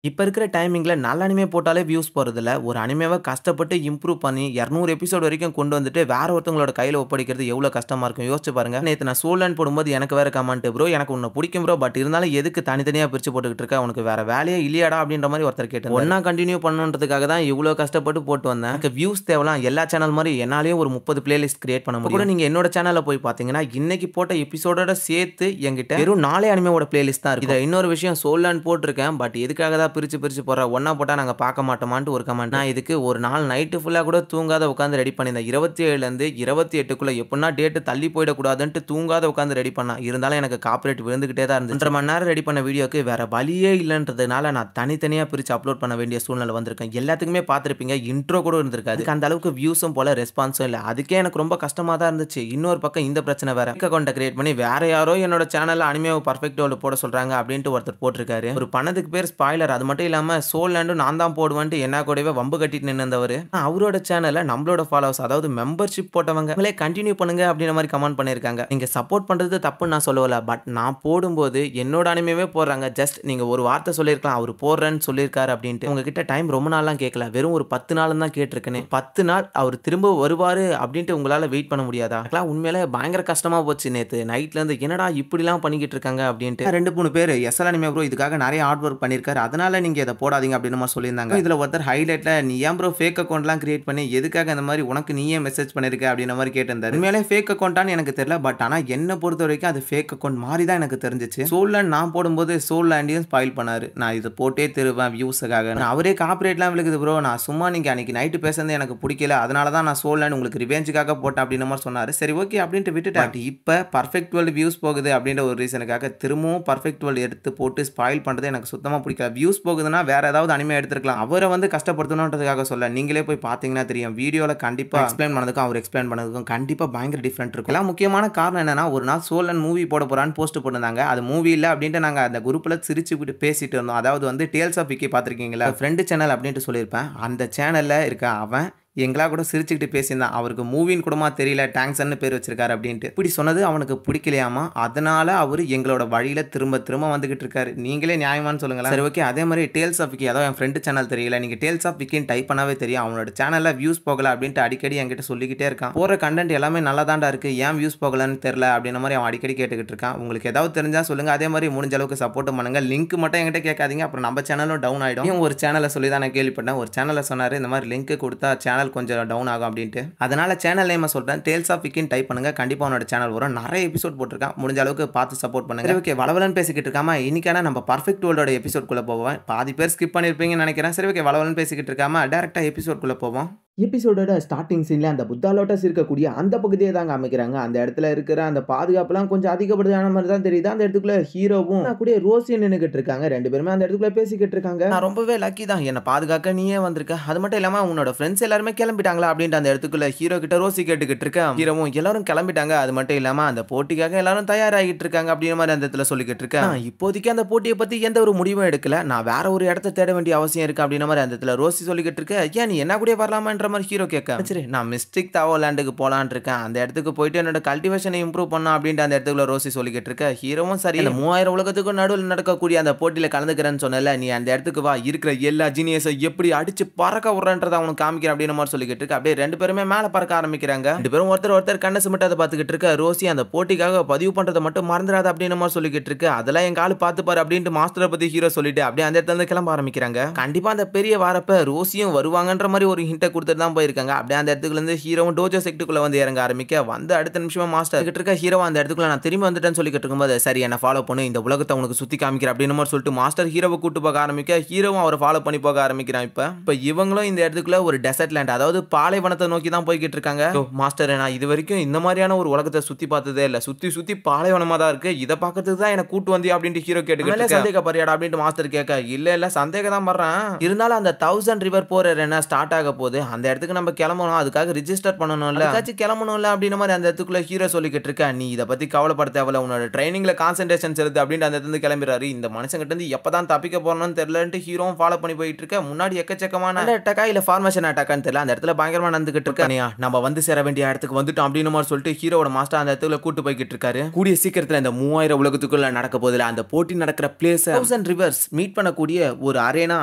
இப்ப இருக்கிற டைமிங்ல நல்ல அனிமே போட்டாலே வியூஸ் போறதில்ல. ஒரு அனிமேவ கஷ்டப்பட்டு இம்ப்ரூவ் பண்ணி 200 எபிசோட் வரைக்கும் கொண்டு வந்துட்டு வேற ஒருத்தவங்களோட கையில ஒப்படைக்கிறது எவ்வளோ கஷ்டமா இருக்கும். யோசிச்சு பாருங்க. நேத்து நான் சோல் லேண்ட் போடும்போது எனக்கு வேற கமெண்ட் ப்ரோ எனக்கு உன்ன புடிக்கும் ப்ரோ. பட் இருந்தாலும் எதுக்கு தனித்தனியா பிரிச்சு போட்டுக்கிட்டு இருக்க? உனக்கு வேற வேலையே இல்லையாடா? அப்படின்ற மாரி ஒருத்தர் கேட்டிருந்தாரு. ஒண்ணா கன்டின்யூ பண்ணணுன்றதுக்காக தான் இவ்வளோ கஷ்டப்பட்டு போட்டு வந்தேன். எனக்கு வியூஸ் தேவலாம். எல்லா சேனல் மாரி என்னாலயும் ஒரு 30 பிளேலிஸ்ட் கிரியேட் பண்ண முடியும். கூட நீங்க என்னோட சேனல்ல போய் பார்த்தீங்கன்னா, இன்னைக்கு போட்ட எபிசோடோட சேர்த்து என்கிட்ட வெறும் 4 அனிமேவோட பிளேலிஸ்ட் தான் இருக்கு. இத இன்னொரு விஷயம் சோல் லேண்ட் போட்டுருக்கேன். பட் எதுக்காக தான் பிரிச்சு பிரிச்சு போடுற? ஒண்ணா போட்டா நாங்க பார்க்க மாட்டோமான்ட்டு ஒரு கமெண்ட். நான் இதுக்கு ஒரு நாள் நைட்டு ஃபுல்லா கூட தூங்காத உட்கார்ந்து ரெடி பண்ணியிருந்தேன். 27லேருந்து 28க்குள்ள எப்படின்னா டேட் தள்ளி போயிடக்கூடாதுன்ட்டு தூங்காத உட்கார்ந்து ரெடி பண்ணேன். இருந்தாலும் எனக்கு காப்பிரைட் விழுந்துகிட்டே தான் இருந்துச்சு. 1.5 மணி நேரம் ரெடி பண்ண வீடியோக்கு வேற வழியே இல்லன்றதுனால நான் தனித்தனியா பிரிச்சு அப்லோட் பண்ண வேண்டிய சூழ்நிலை வந்திருக்கேன். எல்லாத்துக்குமே பார்த்திருப்பீங்க. இன்ட்ரோ கூட இருந்திருக்காது. அதுக்கு அந்த அளவுக்கு வியூஸும் போல ரெஸ்பான்ஸும் இல்ல. அதுக்கே எனக்கு ரொம்ப கஷ்டமா தான் இருந்துச்சு. இன்னொரு பக்கம் இந்த பிரச்சனை வேற. அக்கவுண்ட் கிரியேட் பண்ணி வேற யாரோ என்னோட சேனல்ல அனிமேவை பெர்ஃபெக்ட் வேர்ல்ட் போட சொல்றாங்க அப்படின்ட்டு ஒருத்தர் போட்டிருக்காரு. ஒரு பணத்துக்கு பேர் ஸ்பாயிலர். அது மட்டும் இல்லாம சோல் லேண்டும் நான் தான் போடுவேன்ட்டு என்ன கூடவே வம்பு கட்டிட்டு நின்னவரு அவரோட சேனல்ல நம்மளோட ஃபாலோவர்ஸ் அதாவது மெம்பர்ஷிப் போட்டவங்க உங்களே கண்டினியூ பண்ணுங்க அப்படின்ற மாதிரி கமெண்ட் பண்ணிருக்காங்க. நீங்க சப்போர்ட் பண்றது தப்புன்னு நான் சொல்லல. பட் நான் போடும்போது என்னோட அனிமேவே போடுறாங்க. ஜஸ்ட் நீங்க ஒரு வார்த்தை சொல்லிருக்கலாம் அவர் போடுறேன்னு சொல்லியிருக்காரு அப்படின்ட்டு. உங்ககிட்ட டைம் ரொம்ப நாள்லாம் கேட்கல. வெறும் ஒரு 10 நாள் தான் கேட்டிருக்கேன். 10 நாள் அவர் திரும்ப வருவாரு அப்படின்ட்டு உங்களால வெயிட் பண்ண முடியாதா? உண்மையிலே பயங்கர கஷ்டமா போச்சு. நேத்து நைட்ல இருந்து என்னடா இப்படிலாம் பண்ணிக்கிட்டு இருக்காங்க அப்படின்ட்டு 2-3 பேர் எஸ்எல் அனிமே ப்ரோ இதுக்காக நிறைய ஹார்ட் ஒர்க் பண்ணிருக்காரு. அதனால நீங்க இதை போடாதீங்க அப்படின்னு மாதிரி சொல்லியிருந்தாங்க. இதுல ஒருத்தர் ஹைலைட்ல நீ ஏன் ப்ரோ ஃபேக் அக்கௌண்ட்லாம் கிரியேட் பண்ணி எதுக்காக இந்த மாதிரி உனக்கு நீயே மெசேஜ் பண்ணிருக்க அப்படின்ற மாதிரி கேட்டிருந்தாரு. உண்மையிலே ஃபேக் அக்கௌண்ட்டான்னு எனக்கு தெரியல. பட் ஆனா என்ன பொறுத்த வரைக்கும் அது ஃபேக் அக்கௌண்ட் மாதிரி தான் எனக்கு தெரிஞ்சிச்சு. சோல் லேண்ட் நான் போடும்போது சோல் லேண்டையும் ஸ்பாயில் பண்ணாரு. நான் இது போட்டே திருவேன் வியூஸுக்காக. அவரே காப்பிரைட்லாம் விழுகுது ப்ரோ. நான் சும்மா நீங்க அன்னைக்கு நைட்டு பேசுறது எனக்கு பிடிக்கல. அதனால தான் நான் சோல் லேண்ட் உங்களுக்கு ரிவெஞ்சுக்காக போட்டேன் அப்படின்ற மாதிரி சொன்னாரு. சரி ஓகே அப்படின்ட்டு விட்டுட்டேன். பட் இப்ப பர்ஃபெக்ட் வேர்ல்ட் வியூஸ் போகுது அப்படின்ற ஒரு ரீசனுக்காக திரும்பவும் பர்ஃபெக்ட் வேர்ல்ட் எடுத்து போட்டு ஸ்பாயில் பண்றது எனக்கு சுத்தமா பிடிக்கல. வியூஸ் போகுதுன்னா வேற ஏதாவது அனிமே எடுத்துக்கலாம். அவரை வந்து கஷ்டப்படுத்தணுன்றதுக்காக சொல்ல. நீங்களே போய் பார்த்தீங்கன்னா தெரியும். வீடியோல கண்டிப்பா எக்ஸ்பிளைன் பண்ணதுக்கும் அவர் எக்ஸ்பிளைன் பண்ணதுக்கும் கண்டிப்பா பயங்கர டிஃபரெண்ட் இருக்கும். எல்லாம் முக்கியமான காரணம் என்னன்னா ஒரு நாள் சோல் அண்ட் மூவி போட போறான்னு போஸ்ட் போட்டிருந்தாங்க. அது மூவி இல்ல அப்படின்ட்டு நாங்க அந்த குரூப்ல சிரிச்சு பேசிட்டு இருந்தோம். அதாவது வந்து டேல்ஸ் ஆஃப் விக்கி பார்த்திருக்கீங்களா? ஃப்ரெண்ட் சேனல் அப்படின்ட்டு சொல்லியிருப்பேன். அந்த சேனல்ல இருக்க அவன் எங்களா கூட சிரிச்சுக்கிட்டு பேசியிருந்தான். அவருக்கு மூவின்னு கூடமா தெரியல டேங்க்ஸ்ன்னு பேர் வச்சிருக்காரு அப்படின்ட்டு. இப்படி சொன்னது அவனுக்கு பிடிக்கலையாமா. அதனால அவர் எங்களோட வழியில திரும்ப திரும்ப வந்துகிட்டு இருக்காரு. நீங்களே நியாயமானு சொல்லுங்களேன். சரி ஓகே. அதே மாதிரி டேல்ஸ் ஆஃப் விக்கி அதாவது என் ஃப்ரெண்ட் சேனல் தெரியல. நீங்க டேல்ஸ் ஆஃப் விக்கின்னு டைப் பண்ணாவே தெரியும். அவனோட சேனல்ல வியூஸ் போகல அப்படின்ட்டு அடிக்கடி என்கிட்ட சொல்லிக்கிட்டே இருக்கான். போற கண்டென்ட் எல்லாமே நல்லா தாண்டா இருக்கு. ஏன் வியூஸ் போகலன்னு தெரியல அப்படின்ற மாதிரி அவன் அடிக்கடி கேட்டுக்கிட்டு இருக்கான். உங்களுக்கு ஏதாவது தெரிஞ்சா சொல்லுங்க. அதே மாதிரி முடிஞ்ச அளவுக்கு சப்போர்ட் பண்ணுங்க. லிங்க் மட்டும் என்கிட்ட கேட்காதீங்க. அப்புறம் நம்ம சேனலும் டவுன் ஆயிடும். ஒரு சேனலை சொல்லி தான் நான் கேள்விப்பட்டேன். ஒரு சேனலை சொன்னாரு இந்த மாதிரி லிங்க் கொடுத்தா சேனல் கொஞ்சம் டவுன் ஆகும் அப்படின்ட்டு. அதனால சேனல் நேம் சொல்றேன். டேல்ஸ் ஆஃப் விக்கின்னு டைப் பண்ணுங்க. கண்டிப்பா அவனோட சேனல் வரும். நிறைய எபிசோட் போட்டிருக்கான். முடிஞ்ச அளவுக்கு பார்த்து சப்போர்ட் பண்ணுங்க. ஓகே வளவலன்னு பேசிக்கிட்டு இருக்காம இன்னைக்கான நம்ம பர்ஃபெக்ட் வேர்ல்டோட எபிசோட் குள்ள போவோம். பாதி பேர் ஸ்கிப் பண்ணிருப்பீங்கன்னு நினைக்கிறேன். சரி ஓகே வளவலன்னு பேசிக்கிட்டு இருக்காம டைரக்டா எபிசோட் குள்ள போவோம். எபிசோடோட ஸ்டார்டிங் சீன்ல அந்த புத்தா லோட்டஸ் இருக்கக்கூடிய அந்த பகுதியை தாங்க அமைக்கிறாங்க. அந்த இடத்துல இருக்கிற அந்த பாதுகாப்புலாம் கொஞ்சம் அதிகப்படியான மாதிரி தான் தெரியுது. அந்த இடத்துக்குள்ள ஹீரோவும் கூட ரோசியும் நின்னுகிட்டு இருக்காங்க. 2 பேருமே அந்த இடத்துக்குள்ள பேசிக்கிட்டு இருக்காங்க. நான் ரொம்பவே லக்கி தான். என்ன பாதுகாக்க நீயே வந்திருக்க. அது மட்டும் இல்லாம உன்னோட ஃப்ரெண்ட்ஸ் எல்லாருமே கிளம்பிட்டாங்களா அப்படின்ட்டு அந்த இடத்துக்குள்ள ஹீரோ கிட்ட ரோசி கேட்டுக்கிட்டு இருக்க. ஹீரோவும் எல்லாரும் கிளம்பிட்டாங்க. அது மட்டும் இல்லாம அந்த போட்டிக்காக எல்லாரும் தயாராகிட்டு இருக்காங்க அப்படின்ற மாதிரி அந்த இடத்துல சொல்லிக்கிட்டு இருக்கேன். இப்போதைக்கு அந்த போட்டியை பத்தி எந்த ஒரு முடிவும் எடுக்கல. நான் வேற ஒரு இடத்த தேட வேண்டிய அவசியம் இருக்கு அப்படின்ற மாதிரி அந்த இடத்துல ரோசி சொல்லிக்கிட்டு இருக்க. ஏன் நீ என்ன கூட வரலாமான்ற மாதிரி ஹீரோ கேட்க. சரி நான் மிஸ்டிக் தாவோ லேண்டுக்கு போலான்னு இருக்கேன். அந்த இடத்துக்கு போயிட்டு என்னோட கல்டிவேஷனை இம்ப்ரூவ் பண்ணா அப்படின்ட்டு அந்த இடத்துக்குள்ள ரோசி சொல்லிக்கிட்டு இருக்க. ஹீரோவும் சரி அந்த 3000 உலகத்துக்கும் நடுவில் நடக்கக்கூடிய அந்த போட்டியில கலந்துக்கிறேன்னு சொன்னல. நீ அந்த இடத்துக்கு வா. இருக்கிற எல்லா ஜீனியஸை எப்படி அடிச்சு பறக்க விடுறன்றதை அவனுக்கு காமிக்கிறேன் அப்படின்னு மாதிரி சொல்லிக்கிட்டு இருக்கு. அப்படியே 2 பேருமே மேல பறக்க ஆரம்பிக்கிறாங்க. 2 பேரும் ஒருத்தர் கண்ணை சிமிட்டாத பார்த்துக்கிட்டு இருக்க. ரோசி அந்த போட்டிக்காக பதிவு பண்றதை மட்டும் மறந்துடாத அப்படின்னு மாதிரி சொல்லிக்கிட்டு இருக்கு. அதெல்லாம் எங்க ஆளு பார்த்து பாரு அப்படின்ட்டு மாஸ்டரை பத்தி ஹீரோ சொல்லிட்டு அப்படியே அந்த இடத்துல இருந்து கிளம்ப ஆரம்பிக்கிறாங்க. கண்டிப்பா அந்த பெரிய வாரப்ப ரோசியும் வருவாங்கன்ற மாதிரி ஒரு ஹிண்ட்டை கொடுத்துட்டு தான் போயிருக்காங்க. அப்படியே அந்த இடத்துக்குள்ள இருந்து ஹீரோவும் டோஜோ செக்டுக்குள்ள வந்து இறங்க ஆரம்பிக்க வந்து அடுத்த நிமிஷமா மாஸ்டர் கிட்ட இருக்க ஹீரோ அந்த இடத்துக்குள்ள நான் திரும்பி வந்துட்டேன்னு சொல்லிக்கிட்டு இருக்கும்போது சரி என்ன ஃபாலோ பண்ணு இந்த உலகத்தை உனக்கு சுத்தி காமிக்கிற அப்படின்னு மாதிரி சொல்லிட்டு மாஸ்டர் ஹீரோவை கூட்டு போக ஆரம்பிக்க ஹீரோவும் அவரை ஃபாலோ பண்ணி போக ஆரம்பிக்கிறான். இப்ப இவங்களும் இந்த இடத்துக்குள்ள ஒரு டெசர்ட் லேண்ட் அதாவது பாலைவனத்தை நோக்கி தான் போய்கிட்டு இருக்காங்க. மாஸ்டர் நான் இது வரைக்கும் இந்த மாதிரியான ஒரு உலகத்தை சுத்தி பார்த்ததே இல்ல. சுத்தி பாலைவனமா தான் இருக்கு. இதை பார்க்கறதுக்கு தான் எனக்கு கூட்டு வந்தியா அப்படின்ட்டு ஹீரோ கேட்டுக்கிட்டு சந்தேகப்பறியாடா அப்படின்ட்டு மாஸ்டர் கேட்க இல்ல சந்தேகம் தான் பண்றேன். இருந்தாலும் அந்த 1000 ரிவர் போற என்ன ஸ்டார்ட் ஆக போகுது. அந்த இடத்துக்கு நம்ம கிளம்பணும், அதுக்காக ரிஜிஸ்டர் பண்ணணும்ல, அதுக்காச்சும் கிளம்பணும்ல அப்படின்ற மாதிரி அந்த இடத்துக்குள்ள ஹீரோ சொல்லிக்கிட்டு இருக்க. நீ இதை பத்தி கவலைப்பட தேவையில்ல, உன்னோட ட்ரைனிங்ல கான்சென்ட்ரேஷன் செலுத்து அப்படின்ட்டு அந்த இடத்துல கிளம்பிடுறாரு. இந்த மனுஷங்கிட்ட இருந்து எப்பதான் தப்பிக்க போறோம்னு தெரியலன்ட்டு ஹீரோவும் ஃபாலோ பண்ணி போயிட்டு இருக்க. முன்னாடி எக்கச்சக்கமான அட்டாக்கா இல்ல ஃபார்மேஷன் அட்டாக்கான்னு தெரியல, அந்த இடத்துல பயங்கரமா நடந்துகிட்டு இருக்க. நம்ம வந்து சேர வேண்டிய இடத்துக்கு வந்துட்டோம் அப்படின்னு மாதிரி சொல்லிட்டு ஹீரோட மாஸ்டர் அந்த இடத்துல கூட்டு போய்கிட்டு இருக்காரு. கூடிய சீக்கிரத்துல இந்த 3000 உலகத்துக்குள்ள நடக்க போதுல அந்த போட்டி நடக்கிற பிளேஸ் 1000 ரிவர்ஸ் மீட் பண்ணக்கூடிய ஒரு அரேனா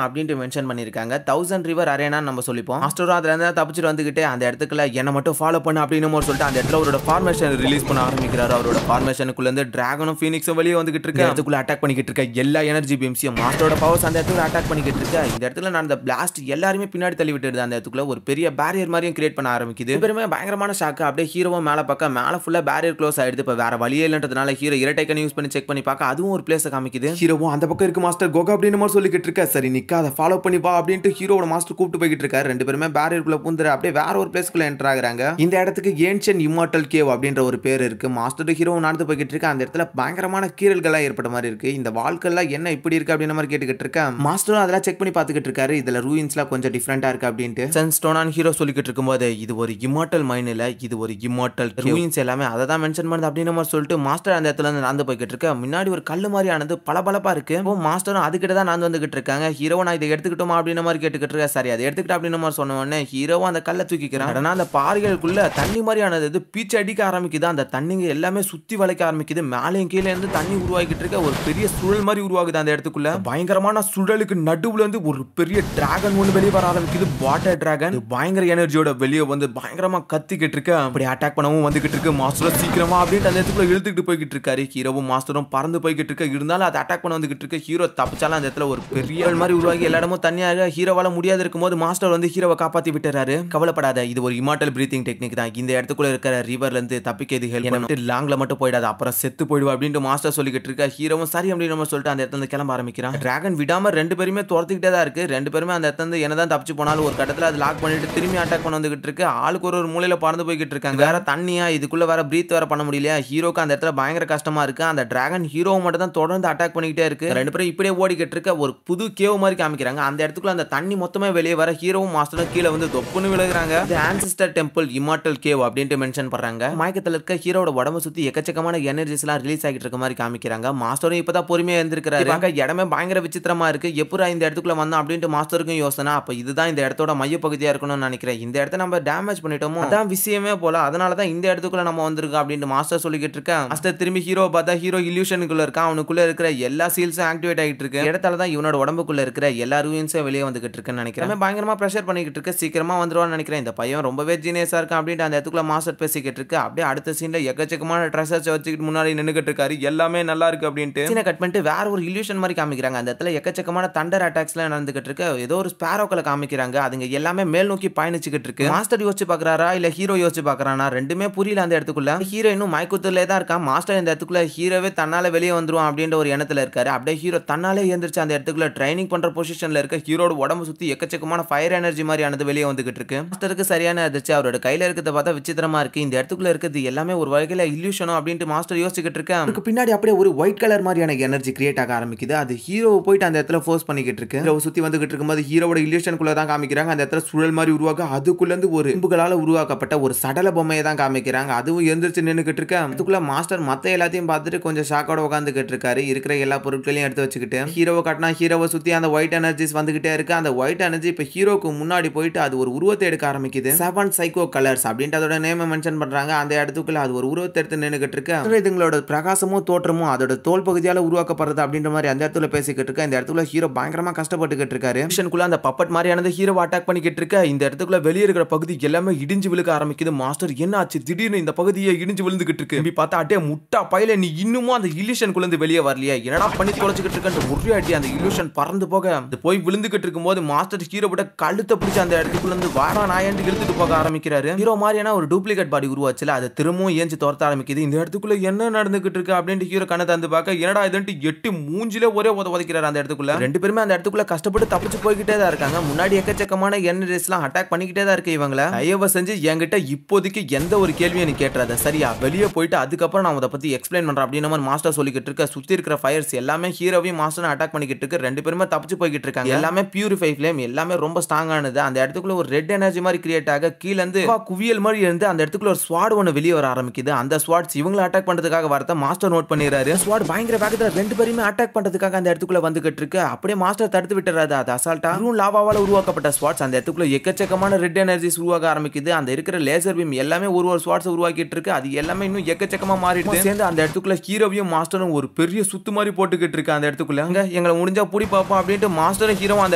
அப்படின்ட்டு மென்ஷன் பண்ணிருக்காங்க. 1000 ரிவர் அரேனா நம்ம சொல்லிப்போம். மாஸ்டரும் அதுல இருந்து தப்பிச்சுட்டு வந்துகிட்டு அந்த இடத்துக்குள்ள என்ன மட்டும் ஃபாலோ பண்ண அப்படின்னு சொல்லிட்டு அந்த இடத்துல அவரோட ஃபார்மேஷன் ரிலீஸ் பண்ண ஆரம்பிக்கிறாரு. அவரோட ஃபார்மேஷனுக்குள்ள இருந்து டிராகனும் ஃபீனிக்ஸும் வெளியே வந்துகிட்டு இருக்க. அதுக்குள்ள அட்டாக் பண்ணிக்கிட்டு இருக்க எல்லா எனர்ஜி பீம்ஸையும் மாஸ்டரோட பவர்ஸ் அந்த இடத்துல அட்டாக் பண்ணிக்கிட்டு இருக்க. இந்த இடத்துல நான் அந்த பிளாஸ்ட் எல்லாருமே பின்னாடி தள்ளி விட்டுருது. அந்த இடத்துக்குள்ள ஒரு பெரிய பேரியர் மாதிரியும் கிரியேட் பண்ண ஆரம்பிக்குது. பெருமே பயங்கரமான ஷாக்கு. அப்படியே ஹீரோவும் மேல பக்கம் மேல ஃபுல்லா பேரியர் க்ளோஸ் ஆயிடுது. இப்ப வேற வழியே இல்லன்றதுனால ஹீரோ இரட்டைக்கன் யூஸ் பண்ணி செக் பண்ணி பார்க்க அதுவும் ஒரு பிளேஸ் காமிக்குது. ஹீரோவும் அந்த பக்கம் இருக்கு மாஸ்டர் கோகா அப்படின்னு மாதிரி சொல்லிக்கிட்டு இருக்க. சரி நிக்காத, ஃபாலோ பண்ணி வா அப்படின்ட்டு ஹீரோட மாஸ்டர் கூப்பிட்டு போய்கிட்டு இருக்காரு. ரெண்டு பேருமே பேரியருக்குள்ள பூந்துற அப்படியே வேற ஒரு பிளேஸ்க்குள்ள என்டர் ஆகுறாங்க. இந்த இடத்துக்கு ஏன்ஷியன்ட் இம்மார்டல் கேவ் அப்படின்ற ஒரு பேர் இருக்கு. மாஸ்டர் ஹீரோ நடந்து போய்கிட்டு இருக்க. அந்த இடத்துல பயங்கரமான கீறல்கள்லாம் ஏற்பட்ட மாதிரி இருக்கு. இந்த வால்கள்லாம் என்ன இப்படி இருக்கு அப்படின்ற மாதிரி கேட்டுக்கிட்டு இருக்க. மாஸ்டரும் அதெல்லாம் செக் பண்ணி பார்த்துக்கிட்டு இருக்காரு. இதுல ரூயின்ஸ்லாம் கொஞ்சம் டிஃபரெண்டா இருக்கு அப்படின்ட்டு சன்ஸ்டோனான் ஹீரோ சொல்லிக்கிட்டு இருக்கும்போது இது ஒரு இம்மார்டல் மைன் இல்ல, இது ஒரு இம்மார்டல் ரூயின்ஸ் எல்லாமே அதை தான் மென்ஷன் பண்ணுது அப்படின்னு மாதிரி சொல்லிட்டு மாஸ்டர் அந்த இடத்துல இருந்து நடந்து போய்கிட்டு இருக்க. முன்னாடி ஒரு கல்லு மாதிரி ஆனது பளபளப்பா இருக்கு. மாஸ்டரும் அதுக்கிட்ட தான் நடந்து வந்துகிட்டு இருக்காங்க. ஹீரோ நான் இதை எடுத்துக்கிட்டோமா அப்படின்ற மாதிரி கேட்டுக்கிட்டு இருக்க. சரி அதை எடுத்துக்கிட்ட அப்படின்னு மாதிரி சொன்ன உடனே ஹீரோவும் அந்த கல்லை தூக்கிக்கிறான். ஆனா அந்த பாறைகளுக்குள்ள தண்ணி மாதிரி ஆனது பீச்சு அடிக்க ஆரம்பிக்குது. அந்த தண்ணிங்க எல்லாமே சுத்தி வளைக்க ஆரம்பிக்குது. மேலையும் கீழே இருந்து தண்ணி உருவாக்கிட்டு இருக்க. ஒரு பெரிய சுழல் மாதிரி உருவாகுது அந்த இடத்துக்குள்ள. பயங்கரமான சுழலுக்கு நடுவுல இருந்து ஒரு பெரிய டிராகன் ஒன்று வெளியே வர ஆரம்பிக்குது. வாட்டர் டிராகன் பயங்கர எனர்ஜியோட வெளியே வந்து பயங்கரமா கத்திக்கிட்டு இருக்க. அப்படி அட்டாக் பண்ணவும் வந்துகிட்டு இருக்கு. மாஸ்டரும் சீக்கிரமா அப்படின்ட்டு அந்த இடத்துக்குள்ள இழுத்துக்கிட்டு போய்கிட்டு இருக்காரு. ஹீரோவும் மாஸ்டரும் பறந்து போய்கிட்டு இருக்க. இருந்தாலும் அதை அட்டாக் பண்ண வந்துகிட்டு இருக்கு. ஹீரோ தப்பிச்சாலும் அந்த இடத்துல ஒரு பெரிய மாதிரி உருவாகி எல்லா இடமும் தனியாக ஹீரோவால முடியாது இருக்கும்போது மாஸ்டர் வந்து ஹீரோவை காப்பாத்தி விட்டுறாரு. கவலைப்படாத, இது ஒரு இமார்டல் பிரீத்திங் டெக்னிக் தான். இந்த இடத்துக்குள்ள இருக்கிற ரிவர்ல இருந்து தப்பிக்க இது ஹெல்ப் பண்ணும். லாங்ல மட்டும் போயிடாது, அப்புறம் செத்து போயிடுவா அப்படின்ட்டு மாஸ்டர் சொல்லிக்கிட்டு இருக்க. ஹீரோவும் சரி அப்படின்னு சொல்லிட்டு அந்த இடத்துல கிளம்ப ஆரம்பிக்கிறான். டிராகன் விடாம ரெண்டு பேருமே துரத்திக்கிட்டே தான் இருக்கு. ரெண்டு பேருமே அந்த இடத்துல என்னதான் தப்பிச்சு போனாலும் ஒரு கட்டத்துல அது லாக் பண்ணிட்டு திரும்பி அட்டாக் பண்ண வந்துகிட்டு இருக்கு. ஆளுக்கு ஒரு மூலையில பறந்து போய்கிட்டு இருக்காங்க. வேற தண்ணியா இதுக்குள்ள வேற பிரீத் வேற பண்ண முடியலையா. ஹீரோக்கு அந்த இடத்துல பயங்கர கஷ்டமா இருக்கு. அந்த டிராகன் ஹீரோவை மட்டும் தான் தொடர்ந்து அட்டாக் பண்ணிக்கிட்டே இருக்கு. ரெண்டு பேரும் இப்படியே ஓடிக்கிட்டு இருக்க. ஒரு புது கேவ் மாதிரி காமிக்கிறாங்க. அந்த இடத்துக்குள்ள அந்த தண்ணி மொத்தமே வெளியே வர ஹீரோவும் மாஸ்டரும் கீழே வந்து தொப்புன்னு விழுகிறாங்க. ஆன்சிஸ்டர் டெம்பிள் இம்மார்டல் கேவ் அப்படின்ட்டு மென்ஷன் பண்றாங்க. மயக்கத்துல இருக்க ஹீரோட உடம்பு சுத்தி எக்கச்சக்கமான எனர்ஜிஸ் எல்லாம் ரிலீஸ் ஆகிட்டு இருக்க மாதிரி காமிக்கிறாங்க. மாஸ்டரும் இப்பதான் பொறுமையா இருந்திருக்காரு. இடமே பயங்கர விசித்திரமா இருக்கு. எப்பரா இந்த இடத்துக்குள்ள வந்தோம் அப்படின்ட்டு மாஸ்டருக்கும் யோசனை. அப்ப இதுதான் இந்த இடத்தோட மைய பகுதியா இருக்கணும்னு நினைக்கிறேன். இந்த இடத்த நம்ம டேமேஜ் பண்ணிட்டோமோ அதான் விஷயமே போல, அதனாலதான் இந்த இடத்துக்குள்ள நம்ம வந்திருக்கோம் அப்படின்ட்டு மாஸ்டர் சொல்லிக்கிட்டு இருக்கேன். மாஸ்டர் திரும்பி ஹீரோ பார்த்தா ஹீரோ இல்யூஷனுக்குள்ள இருக்கான். அவனுக்குள்ள இருக்கிற எல்லா சீல்ஸும் ஆக்டிவேட் ஆகிட்டு இருக்கு. இடத்தால தான் இவனோட உடம்புக்குள்ள இருக்கிற எல்லா ரூயின்ஸும் வெளியே வந்துகிட்டு இருக்குன்னு நினைக்கிறேன். பயங்கரமா பிரஷர் பண்ணிக்கிட்டு இருக்கு. சீக்கிரமா வந்துருவான்னு நினைக்கிறேன். இந்த பையன் ரொம்பவே ஜீனியஸா இருக்கான் அப்படின்ட்டு அந்த இடத்துக்குள்ள மாஸ்டர் பேசிக்கிட்டு இருக்கு. அப்படியே அடுத்த சீன்ல எக்கச்சக்கமான ட்ரெஷர்ஸ் வச்சுக்கிட்டு முன்னாடி நின்னுகிட்டு இருக்காரு. எல்லாமே நல்லா இருக்கு அப்படின்ட்டு சீனை கட் பண்ணிட்டு வேற ஒரு இல்யூஷன் மாதிரி காமிக்கிறாங்க. அந்த இடத்துல எக்கச்சக்கமான தண்டர் அட்டாக்ஸ் எல்லாம் நடந்துகிட்டு இருக்கு. ஏதோ ஒரு ஸ்பாரோக்களை காமிக்கிறாங்க. அதுங்க எல்லாமே மேல் நோக்கி பயணிச்சுக்கிட்டு இருக்கு. மாஸ்டர் யோசிச்சு பாக்குறாரா இல்ல ஹீரோ யோசிச்சு பாக்குறானா ரெண்டுமே புரியல. அந்த இடத்துக்குள்ள ஹீரோ இன்னும் மயக்குத்துல தான் இருக்கான். மாஸ்டர் இந்த இடத்துக்குள்ள ஹீரோவே தன்னால வெளியே வந்துருவான் அப்படின்ற ஒரு எண்ணத்துல இருக்காரு. அப்படியே ஹீரோ தன்னாலே எழுந்திருச்சு அந்த இடத்துக்குள்ள ட்ரைனிங் பண்ற பொசிஷன்ல இருக்க. ஹீரோட உடம்பு சுத்தி எக்கச்சக்கமான ஃபயர் எனர்ஜி மாதிரி ஆனது வெளியே வந்துகிட்டு இருக்கு. மாஸ்டருக்கு சரியான அதிர்ச்சி. அவரோட கையில இருக்கிறத பார்த்தா விசித்திரமா இருக்கு. இந்த இடத்துக்குள்ள இருக்கிறது எல்லாமே ஒரு வகையில இல்யூஷனோ அப்படின்ட்டு மாஸ்டர் யோசிச்சுக்கிட்டு இருக்கேன். அதுக்கு பின்னாடி அப்படியே ஒரு ஒயிட் கலர் மாதிரியான எனர்ஜி கிரியேட் ஆக ஆரம்பிக்குது. அது ஹீரோவை போயிட்டு அந்த இடத்துல ஃபோர்ஸ் பண்ணிக்கிட்டு இருக்கு. ஹீரோ சுத்தி வந்துகிட்டு இருக்கும்போது ஹீரோட இல்யூஷனுக்குள்ள தான் காமிக்கிறாங்க. அந்த இடத்துல சுழல் மாதிரி உருவாக்க அதுக்குள்ள இருந்து ஒரு இம்புகளால உருவாக்கப்பட்ட ஒரு சடல பொம்மையை தான் காமிக்கிறாங்க. அதுவும் எந்திரிச்சு நின்னுகிட்டு இருக்கு. அதுக்குள்ள மாஸ்டர் மத்த எல்லாத்தையும் பார்த்துட்டு கொஞ்சம் ஷாக்கோட உட்காந்துக்கிட்டு இருக்காரு. இருக்கிற எல்லா பொருட்களையும் எடுத்து வச்சுக்கிட்டு ஹீரோவை காட்டினா ஹீரோவை சுத்தி அந்த ஒயிட் எனர்ஜிஸ் வந்துகிட்டே இருக்கு. அந்த ஒயிட் எனர்ஜி இப்ப ஹீரோக்கு முன்னாடி போயிட்டு அது ஒரு உருவத்தை எடுக்க ஆரம்பிக்குது. 7 சைக்கோ கலர்ஸ் அப்படின்ட்டு அதோட நேமை மென்ஷன் பண்றாங்க. அந்த இடத்துக்குள்ள அது ஒரு உருவத்தை எடுத்து நின்னுகிட்டு இருக்கு. இதுங்களோட பிரகாசமும் தோற்றமும் அதோட தோல் பகுதியால உருவாக்கப்படுறது அப்படின்ற மாதிரி அந்த இடத்துல பேசிக்கிட்டு இருக்கு. இந்த இடத்துல ஹீரோ பயங்கரமா கஷ்டப்பட்டுக்கிட்டு இருக்காரு. மிஷனுக்குள்ள அந்த பப்பட் மாதிரியானது ஹீரோ அட்டாக் பண்ணிக்கிட்டு இருக்க. இந்த இடத்துக்குள்ள வெளியே இருக்கிற பகுதி எல்லாமே இடிஞ்சு விழுக ஆரம்பிக்குது. மாஸ்டர் என்ன ஆச்சு திடீர்னு இந்த பகுதியை இடிஞ்சு விழுந்துகிட்டு இருக்கு. இப்படி பார்த்தா அட்டே முட்டா பையில நீ இன்னமும் அந்த இல்யூஷனுக்குள்ள இருந்து வெளியே வரலையா, என்னடா பண்ணி தொலைச்சிக்கிட்டு இருக்க. ஒரே அடி அந்த இல்யூஷன் பறந்து போக போய் விழுந்துகிட்டு இருக்கும்போது மாஸ்டர் ஹீரோ விட கழுத்தை பிடிச்சி அந்த இடத்துக்குள்ள இருந்து வாரா நாயண்டு இழுத்துட்டு போக ஆரம்பிக்கிறாரு. ஹீரோ மாதிரியான ஒரு டூப்ளிகேட் பாடி உருவாச்சுல அது திரும்பவும் ஏஞ்சி துரத்த ஆரம்பிக்குது. இந்த இடத்துக்குள்ள என்ன நடந்துகிட்டு இருக்கு அப்படின்ட்டு ஹீரோ கண்ணை தந்து பார்க்க என்னடா இதுன்ட்டு எட்டு மூஞ்சில ஒரே உதைக்கிறாரு அந்த இடத்துக்குள்ள. ரெண்டு பேருமே அந்த இடத்துக்குள்ள கஷ்டப்பட்டு தப்பிச்சு போய்கிட்டே தான் இருக்காங்க. முன்னாடி எக்கச்சக்கமான என்எஸ் எல்லாம் அட்டாக் பண்ணிக்கிட்டே தான் இருக்கு. இவங்கள தயவு செஞ்சு என்கிட்ட இப்போதைக்கு எந்த ஒரு கேள்வியும் நீ கேட்டுறாத சரியா, வெளியே போயிட்டு அதுக்கப்புறம் நான் அதை பத்தி எக்ஸ்பிளைன் பண்றேன் அப்படின்னு மாதிரி மாஸ்டர் சொல்லிக்கிட்டு இருக்க. சுத்தி இருக்கிற ஃபயர்ஸ் எல்லாமே ஹீரோவையும் மாஸ்டரும் அட்டாக் பண்ணிக்கிட்டு இருக்கு. ரெண்டு பேருமே தப்பிச்சு போய்கிட்டு இருக்காங்க. எல்லாமே பியூரிஃபை ஃப்ளேம் எல்லாமே ரொம்ப ஸ்ட்ராங்கானது. அந்த இடத்துக்குள்ள இடத்துக்குள்ள ஒரு ரெட் எனர்ஜி மாதிரி கிரியேட் ஆக கீழ இருந்து குவியல் மாதிரி இருந்து அந்த இடத்துக்குள்ள ஒரு ஸ்வாட் ஒன்னு வெளியே வர ஆரம்பிக்குது. அந்த ஸ்வாட்ஸ் இவங்களை அட்டாக் பண்றதுக்காக வரத மாஸ்டர் நோட் பண்ணிடுறாரு. ஸ்வாட் பயங்கர வேகத்துல ரெண்டு பேருமே அட்டாக் பண்றதுக்காக அந்த இடத்துக்குள்ள வந்துகிட்டு இருக்கு. அப்படியே மாஸ்டர் தடுத்து விட்டுறாரு. அது அசால்ட்டா லாவாவால உருவாக்கப்பட்ட ஸ்வாட்ஸ் அந்த இடத்துக்குள்ள எக்கச்சக்கமான ரெட் எனர்ஜிஸ் உருவாக ஆரம்பிக்குது. அந்த இருக்கிற லேசர் பீம் எல்லாமே ஒரு ஸ்வாட்ஸ் உருவாக்கிட்டு இருக்கு. அது எல்லாமே இன்னும் எக்கச்சக்கமா மாறிடுது. சேர்ந்து அந்த இடத்துக்குள்ள ஹீரோவையும் மாஸ்டரும் ஒரு பெரிய சுத்து மாதிரி போட்டுக்கிட்டு இருக்கு. அந்த இடத்துக்குள்ள எங்களை முடிஞ்சா புடி பாப்போம் அப்படின்ட்டு மாஸ்டரும் ஹீரோ அந்த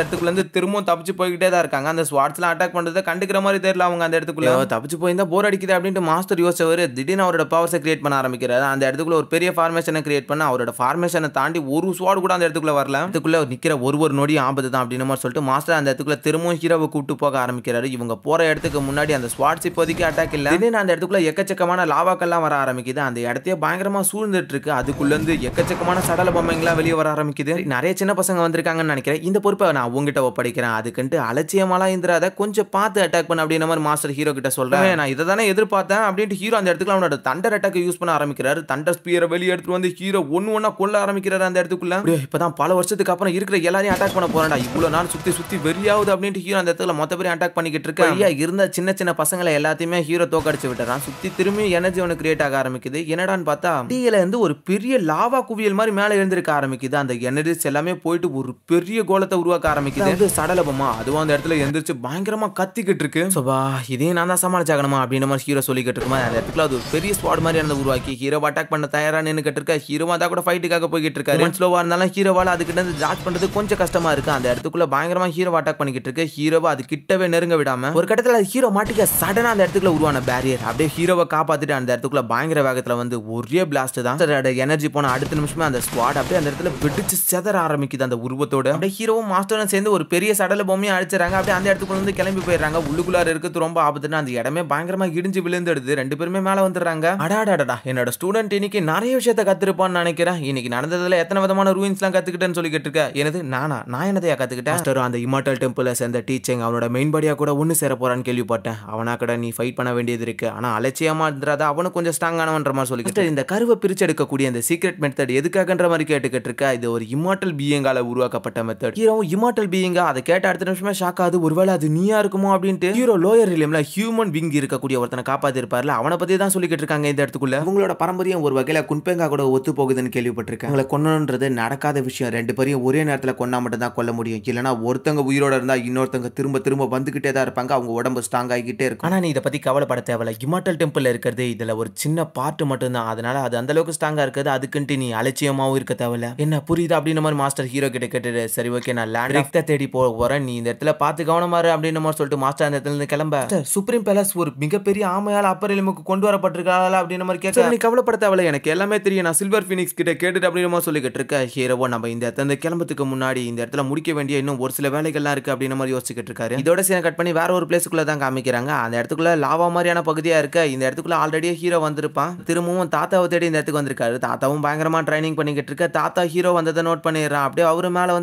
இடத்துக்குள்ள இருந்து திரும்பவும் தப்பிச்சு போய்கிட்டே தான் இருக்காங்க. அந்த ஸ்வாட்ஸ்லாம் அட்டாக் பண்றதை கண்டுக்கிற மாதிரி தெரியல. அவங்க அந்த இடத்துக்குள்ள தப்பிச்சு போயிருந்தா போர் அடிக்குது அப்படின்ட்டு மாஸ்டர் யோசிச்சவர் திடீர்னு அவரோட பவர்ஸை கிரியேட் பண்ண ஆரம்பிக்கிறாரு. அந்த இடத்துக்குள்ள ஒரு பெரிய ஃபார்மேஷனை கிரியேட் பண்ண அவரோட ஃபார்மேஷனை தாண்டி ஒரு ஸ்வாட் கூட அந்த இடத்துக்குள்ள வரல. அதுக்குள்ள நிக்கிற ஒரு நொடி ஆபத்து தான் அப்படின்னு மாதிரி சொல்லிட்டு மாஸ்டர் அந்த இடத்துக்குள்ள திரும்பவும் ஹீரோவை கூப்பிட்டு போக ஆரம்பிக்கிறாரு. இவங்க போற இடத்துக்கு முன்னாடி அந்த ஸ்வாட்ஸ் இப்போதைக்கு அட்டாக் இல்ல. திடீர்னு அந்த இடத்துக்குள்ள எக்கச்சக்கமான லாவாக்கெல்லாம் வர ஆரம்பிக்குது. அந்த இடத்தையே பயங்கரமா சூழ்ந்துட்டு இருக்கு. அதுக்குள்ள இருந்து எக்கச்சக்கமான சடல பொம்மைங்களாம் வெளியே வர ஆரம்பிக்குது. நிறைய சின்ன பசங்க வந்திருக்காங்கன்னு நினைக்கிறேன். இந்த பொறுப்பை நான் உங்ககிட்ட ஒப்படைக்கிறேன். அதுக்குன்ட்டு அலட்சியமாலாம் இருந்துராத, கொஞ்சம் பார்த்து அட்டாக் பண்ண அப்படின்ற மாதிரி மாஸ்டர் ஹீரோ கிட்ட சொல்றேன். நான் இதை தானே எதிர்பார்த்தேன் அப்படின்ட்டு ஹீரோ அந்த இடத்துக்குள்ள அவனோட தண்டர் அட்டாக் யூஸ் பண்ண ஆரம்பிக்கிறாரு. தண்டர் ஸ்பியரை வெளியே எடுத்துட்டு வந்து ஹீரோ ஒன்னா கொல்ல ஆரம்பிக்கிறாரு. அந்த இடத்துக்குள்ள இப்பதான் பல வருஷத்துக்கு அப்புறம் இருக்கிற எல்லாரையும் அட்டாக் பண்ண போறேன்டா, இவ்வளவு நாள் சுத்தி வெறியாவது அப்படின்ட்டு ஹீரோ அந்த இடத்துல மொத்த பேரையும் அட்டாக் பண்ணிக்கிட்டு இருக்கு. ஐயா இருந்த சின்ன பசங்களை எல்லாத்தையுமே ஹீரோ தோக்கடிச்சு விட்டுறான். சுத்தி திரும்பி எனர்ஜி ஒன்று கிரியேட் ஆக ஆரம்பிக்குது. என்னடான்னு பார்த்தா டீல இருந்து ஒரு பெரிய லாவா குவியல் மாதிரி மேலே எழுந்திருக்க ஆரம்பிக்குது. அந்த எனர்ஜிஸ் எல்லாமே போயிட்டு ஒரு பெரிய கோலத்தை உருவாக்க ஆரம்பிக்குது. சடலபமா அதுவும் அந்த இடத்துல எந்திரிச்சு பயங்கரமா கத்திக்கிட்டு இருக்கு. சோபா இதையும் நான் தான் சமாளிச்சாகணுமா அப்படின்ற மாதிரி ஹீரோ சொல்லிக்கிட்டு இருக்குமா. அந்த இடத்துல அது ஒரு பெரிய ஸ்குவாட் மாதிரி அந்த உருவாக்கி ஹீரோ அட்டாக் பண்ண தயாரா நின்னுக்கிட்டு இருக்க. ஹீரோ தான் கூட ஃபைட்டுக்காக போய்கிட்டு இருக்காரு. ஸ்லோவா இருந்தாலும் ஹீரோவால அதுக்கிட்ட இருந்து ஜாட்ச் பண்றது கொஞ்சம் கஷ்டமா இருக்கு. அந்த இடத்துக்குள்ள பயங்கரமா ஹீரோ அட்டாக் பண்ணிக்கிட்டு இருக்கு. ஹீரோவை அது கிட்டவே நெருங்க விடாம ஒரு கட்டத்துல ஹீரோ மாட்டிக்க சடனா அந்த இடத்துக்குள்ள உருவான பேரியர் அப்படியே ஹீரோவை காப்பாத்திட்டு அந்த இடத்துக்குள்ள பயங்கர வேகத்துல வந்து ஒரே பிளாஸ்ட் தான். எனர்ஜி போன அடுத்த நிமிஷமே அந்த ஸ்குவாட் அப்படியே அந்த இடத்துல வெடிச்சு செதற ஆரம்பிக்குது. அந்த உருவத்தோட அப்படியே ஹீரோவும் மாஸ்டரும் சேர்ந்து ஒரு பெரிய சடல பொம்மையை அடிச்சாங்க. அப்படியே அந்த இடத்துக்குள்ள வந்து கிளம்பி போயிடுறாங்க. உள்ளுக்குள்ளார இருக்கிறது ரொம்ப ஆபத்துன்னு அந்த இடமே பயங்கரமா இடிஞ்சு விழுந்துடுது. ரெண்டு பேருமே மேல வந்துடுறாங்க. அடாடாடா என்னோட ஸ்டூடெண்ட் இன்னைக்கு நிறைய விஷயத்தை கத்துருப்பான்னு நினைக்கிறேன். இன்னைக்கு நடந்ததுல எத்தனை விதமான ரூயின்ஸ்லாம் கத்துக்கிட்டேன்னு சொல்லிக்கிட்டு இருக்க. எனது நான் என்னதையா கத்துக்கிட்டேன். அந்த இமார்டல் டெம்பிள சேர்ந்த டீச்சிங் அவனோட மெயின் படியா கூட ஒன்னு சேர போறான்னு கேள்விப்பட்டேன். அவனா கூட நீ ஃபைட் பண்ண வேண்டியது இருக்கு. ஆனா அலட்சியமா இருந்தாத அவனும் கொஞ்சம் ஸ்ட்ராங்கானவன்ற மாதிரி சொல்லிக்கிட்டு இந்த கருவை பிரிச்செடுக்கக்கூடிய இந்த சீக்ரெட் மெத்தட் எதுக்காகன்ற மாதிரி கேட்டுக்கிட்டு இருக்க. இது ஒரு இமார்டல் பீயிங்கால உருவாக்கப்பட்ட மெத்தட். ஹீரோ இமார்டல் பீயிங்கா அதை கேட்ட அடுத்த நிமிஷமே ஷாக் ஆகுது. ஒருவேளை அது நீயா இருக்குமோ அப்படின்ட்டு ஹீரோ லோயர் ரிலியம்ல ஹியூமன் விங் இருக்கக்கூடிய ஒருத்தனை காப்பாத்தி இருப்பார்ல அவனை பத்தி தான் சொல்லிக்கிட்டு இருக்காங்க. இந்த இடத்துக்குள்ள உங்களோட பாரம்பரியம் ஒரு வகையில குன்பெங்கா கூட ஒத்து போகுதுன்னு கேள்விப்பட்டிருக்கேன். உங்களை கொன்னன்றது நடக்காத விஷயம். ரெண்டு பேரையும் ஒரே நேரத்துல கொன்னா மட்டும் தான் கொல்ல முடியும். இல்லனா ஒருத்தங்க உயிரோட இருந்தா இன்னொருத்தங்க திரும்ப வந்துகிட்டே தான் இருப்பாங்க. அவங்க உடம்பு ஸ்ட்ராங் ஆகிக்கிட்டே இருக்கும். ஆனா நீ இதை பத்தி கவலைப்பட தேவையில்ல. இமார்டல் டெம்பிள் இருக்கிறது இதுல ஒரு சின்ன பார்ட் மட்டும் தான். அதனால அது அந்த அளவுக்கு ஸ்ட்ராங்கா இருக்குது. அதுக்குன்ட்டு நீ அலட்சியமாவும் இருக்க தேவையில்ல. என்ன புரியுது அப்படின்னு மாதிரி மாஸ்டர் ஹீரோ கிட்ட கேட்டுட்டு சரி ஓகே நான் லேண்ட் தேடி போறேன். நீ இந்த இடத்துல பார்த்து கவனமா இரு அப்படின்னு மாதிரி சொல்லிட்டு மாஸ்டர் அந்த இடத்துல இருந்து கிளம்ப சுப்ரீம் பேலஸ் ஒரு மிகப்பெரிய ஆமையால அப்பர் எலிமுக்கு கொண்டு வரப்பட்டிருக்காளா அப்படின்னு மாதிரி கேட்க நீ கவலைப்பட தேவையில்ல. எனக்கு எல்லாமே தெரியும். நான் சில்வர் ஃபீனிக்ஸ் கிட்ட கேட்டுட்டு அப்படின்னு மாதிரி சொல்லிக்கிட்டு இருக்க. ஹீரோவோ நம்ம இந்த இடத்துல கிளம்பத்துக்கு முன்னாடி இந்த இடத்துல முடிக்க வேண்டிய இன்னும் ஒரு சில வேலைகள்லாம் இருக்கு அப்படின்னு மாதிரி யோசிச்சுக்கிட்டு இருக்காரு. இதோட சீனை கட் பண்ணி வேற ஒரு பிளேஸ்க்குள்ள தான் காமிக்கிறாங்க. அந்த இடத்துக்குள்ள லாவா மாதிரியான பகுதியா இருக்க. இந்த இடத்துக்குள்ள ஆல்ரெடி ஹீரோ வந்திருப்பான். திரும்பவும் தாத்தாவை தேடி இந்த இடத்துக்கு வந்திருக்காரு. தாத்தாவும் பயங்கரமா ட்ரைனிங் பண்ணிக்கிட்டு இருக்க. தாத்தா ஹீரோ வந்ததை நோட் பண்ணிடுறான். அப்படியே அவரு மேல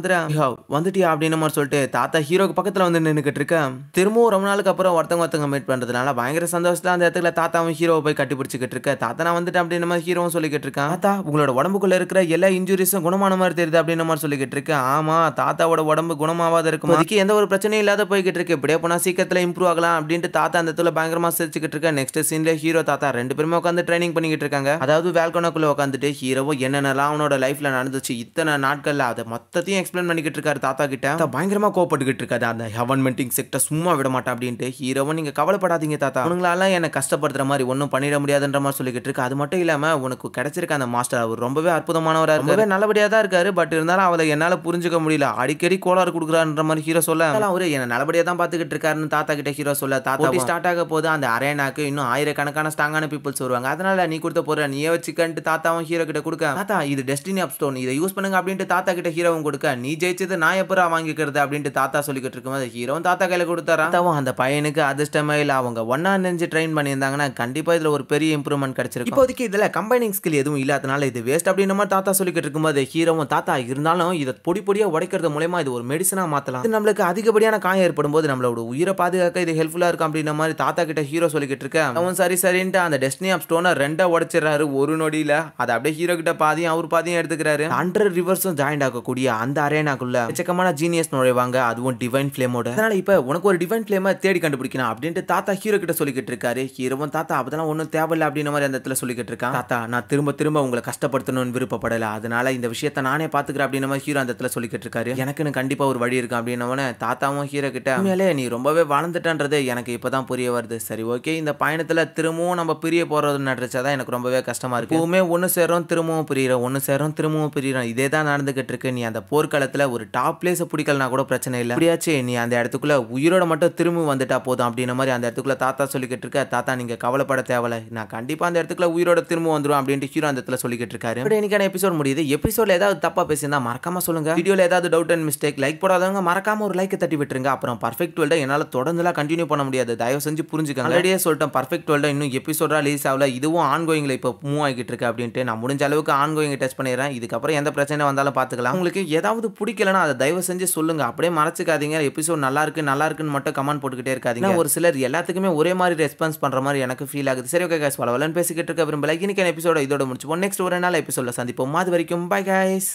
வந்துட்டியா அப்படின்னு மாதிரி சொல்லிட்டு தாத்தா ஹீரோக்கு பக்கத்துல வந்து நின்னுக்கிட்டு இருக்க. திரும்பவும் ரொம்ப நாளுக்கு அப்புறம் ஒருத்தவங்க மீட் பண்றதுனால பயங்கர சந்தோஷத்துல அந்த இடத்துல தாத்தாவும் ஹீரோவை போய் கட்டி பிடிச்சிக்கிட்டு இருக்க. தாத்தா நான் வந்துட்டேன் அப்படின்னு மாதிரி ஹீரோவும் சொல்லிக்கிட்டு இருக்கான். தாத்தா உங்களோட உடம்புக்குள்ள இருக்கிற எல்லா இன்ஜுரிஸும் குணமான மாதிரி தெரியுது அப்படின்னு மாதிரி சொல்லிக்கிட்டு இருக்கு. ஆமா தாத்தாவோட உடம்பு குணமாவாத இருக்கும். அதுக்கு எந்த ஒரு பிரச்சனையும் இல்லாத போய்கிட்டு இருக்கு. இப்படியே போனா சீக்கிரத்துல இம்ப்ரூவ் ஆகலாம் அப்படின்ட்டு தாத்தா அந்த இடத்துல பயங்கரமா சிரிச்சுக்கிட்டு இருக்க. நெக்ஸ்ட் சீன்ல ஹீரோ தாத்தா ரெண்டு பேருமே உட்காந்து ட்ரைனிங் பண்ணிக்கிட்டு இருக்காங்க. அதாவது வேல்கோனாக்குள்ள உட்காந்துட்டு ஹீரோவோ என்னென்னலாம் அவனோட லைஃப்ல நடந்துச்சு இத்தனை நாட்கள்ல அதை மொத்தத்தையும் எக்ஸ்பிளைன் பண்ணிக்கிட்டு இருக்காரு தாத்தா கிட்ட. பயங்கரமா கோபப்பட்டுக்கிட்டு இருக்காது. அந்த ஹெவன் மென்டிங் செக்டர் சும்மா விட மாட்டான் அப்படின்ட்டு ஹீரோவோ நீங்க கவலைப்படாதீங்க தாத்தா, உங்களால என்ன கஷ்டப்படுத்துற மாதிரி ஒன்றும் பண்ணிட முடியாதுன்ற மாதிரி சொல்லிக்கிட்டு இருக்கு. அது மட்டும் இல்லாம உனக்கு கிடைச்சிருக்க அந்த மாஸ்டர் அவர் ரொம்பவே அற்புதமானவரா இருக்காரு, நல்லபடியா தான் இருக்காரு. பட் இருந்தாலும் அவளை என்னால புரிஞ்சுக்க முடியல, அடிக்கடி கோளாறு கொடுக்குறாருன்ற மாதிரி ஹீரோ சொல்ல அவரு என்ன நல்லபடியா தான் பாத்துக்கிட்டு இருக்காருன்னு தாத்தா கிட்ட ஹீரோ சொல்ல. தாத்தா ஸ்டார்ட் ஆக போது அந்த அரேனாக்கு இன்னும் ஆயிரக்கணக்கான ஸ்ட்ராங்கான பீப்புள்ஸ் வருவாங்க. அதனால நீ கொடுத்த போற நீயே வச்சுக்கன்ட்டு தாத்தாவும் ஹீரோ கிட்ட கொடுக்க. தாத்தா இது டெஸ்டினி அப் ஸ்டோன், இதை யூஸ் பண்ணுங்க அப்படின்ட்டு தாத்தா கிட்ட ஹீரோவும் கொடுக்க. நீ ஜெயிச்சது நான் எப்பரா வாங்கிக்கிறது அப்படின்ட்டு தாத்தா சொல்லிக்கிட்டு இருக்கும்போது ஹீரோவும் தாத்தா கையில கொடுத்தாரா. தாத்தாவும் அந்த பையனுக்கு அதிர்ஷ்டமே இல்ல, அவங்க ஒன்னா நெஞ்சு ட்ரெயின் பண்ணியிருந்தாங்கன்னா கண்டிப்பா இதுல ஒரு பெரிய இம்ப்ரூவ்மெண்ட் கிடைச்சிருக்கும். இப்போதைக்கு இதுல கம்பைனிங் ஸ்கில் எதுவும் இல்லாதனால இது வேஸ்ட் அப்படின்னு மாதிரி தாத்தா சொல்லிக்கிட்டு இருக்கும்போது ஹீரோவும் தாத்தா இருந்தாலும் இதை பொடி பொடியா உடைக்கிறது மூலமா இது ஒரு மெடிசனா மாத்தலாம், இது நம்மளுக்கு அதிகப்படியான காயம் ஏற்படும் போது நம்மளோட உயிரை பாதுகாக்க இது ஹெல்ப்ஃபுல்லா இருக்கும் அப்படின்ற மாதிரி தாத்தா கிட்ட ஹீரோ சொல்லிக்கிட்டு இருக்க. அவன் சரி சரின்ட்டு அந்த டெஸ்டினி ஆஃப் ஸ்டோனை ரெண்டா உடைச்சிடறாரு ஒரு நொடியில. அதை அப்படியே ஹீரோ கிட்ட பாதியும் அவர் பாதியும் எடுத்துக்கிறாரு. 100 ரிவர்ஸும் ஜாயிண்ட் ஆகக்கூடிய அந்த அரேனாக்குள்ள எச்சக்கமான ஜீனியஸ் நுழைவாங்க, அதுவும் டிவைன் ஃபிளேமோட. அதனால இப்ப உனக்கு ஒரு டிவைன் ஃப்ளேமை தேடி கண்டுபிடிக்கணும் அப்படின்ட்டு தாத்தா ஹீரோ கிட்ட சொல்லிக்கிட்டு இருக்காரு. ஹீரோவும் தாத்தா அதெல்லாம் ஒன்றும் தேவையில்லை அப்படின்ற மாதிரி அந்த இடத்துல சொல்லிக்கிட்டு இருக்கான். தாத்தா நான் திரும்ப திரும்ப உங்களை கஷ்டப்படுத்தணும்னு விருப்பப்படலை, அதனால இந்த விஷயத்த நானே பாத்துக்கிறேன் அப்படின்ற மாதிரி ஹீரோ அந்த இடத்துல சொல்லிக்கிட்டு இருக்காரு. எனக்குன்னு கண்டிப்பா ஒரு வழி இருக்கு அப்படின்னவன தாத்தாவும் ஹீரோ கிட்ட உண்மையிலே நீ ரொம்பவே வளர்ந்துட்டன்றது எனக்கு இப்பதான் புரிய வருது. சரி ஓகே, இந்த பயணத்துல திரும்பவும் நம்ம பிரிய போறது நடிச்சாதான் எனக்கு ரொம்பவே கஷ்டமா இருக்கு. எப்பவுமே ஒன்னு சேரும் திரும்பவும் பிரியிறோம், ஒன்னு சேரும் திரும்பவும் பிரியிறோம், இதே தான் நடந்துகிட்டு இருக்கு. நீ அந்த போர்க்களத்துல ஒரு டாப் பிளேஸ் பிடிக்கலனா கூட பிரச்சனை இல்லை, அப்படியாச்சு நீ அந்த இடத்துக்குள்ள உயிரோட மட்டும் திரும்ப வந்துட்டா போதும் அப்படின்ற மாதிரி அந்த இடத்துக்குள்ள தாத்தா சொல்லிக்கிட்டு இருக்க. தாத்தா நீங்க கவலைப்பட தேவையில்ல, நான் கண்டிப்பா அந்த இடத்துக்குள்ள உயிரோட திரும்ப வந்துடும் அப்படின்ட்டு ஹீரோ அந்த இடத்துல சொல்லிக்கிட்டு இருக்காரு. இன்னைக்கான எபிசோட் முடியுது. எபிசோட்ல ஏதாவது தப்பா பேசியிருந்தா மறக்காம சொல்லுங்க. வீடியோல ஏதாவது டவுட் அண்ட் மிஸ்டேக், லைக் போடாதவங்க மறக்காம ஒரு லைக் தட்டி விட்டுருங்க. அப்புறம் பர்ஃபெக்ட் வேர்ல்ட என்னால தொடர்ந்துலாம் கண்டினியூ பண்ண முடியாது, தயவு செஞ்சு புரிஞ்சுக்கங்க. ஆல்ரெடியே சொல்லிட்டேன், பர்ஃபெக்ட் வேர்ல்ட இன்னும் எபிசோடா ரிலீஸ் ஆகல, இதுவும் ஆன்கோயிங்ல இப்போ மூவ் ஆகிட்டு இருக்கு அப்படின்ட்டு. நான் முடிஞ்ச அளவுக்கு ஆன்கோயிங் டெஸ்ட் பண்ணிடுறேன், இதுக்கப்புறம் எந்த பிரச்சனை வந்தாலும் பாத்துக்கலாம். உங்களுக்கு ஏதாவது பிடிக்கலன்னா அதை தயவு செஞ்சு சொல்லுங்க, அப்படியே மறைச்சிக்காதீங்க. எபிசோட் நல்லா இருக்குன்னு மட்டும் கமெண்ட் போட்டுக்கிட்டே இருக்காதீங்க. ஒரு சிலர் எல்லாத்துக்குமே ஒரே மாதிரி ரெஸ்பான்ஸ் பண்ற மாதிரி எனக்கு ஃபீல் ஆகுது. சரி ஓகே கைஸ், பலவலன்னு பேசிக்கிட்டு இருக்க விரும்பல. இன்னைக்கு எபிசோட இதோட முடிச்சுப்போம். நெக்ஸ்ட் ஒரு நாள் எபிசோட்ல சந்திப்போம். அது வரைக்கும் பை கைஸ்.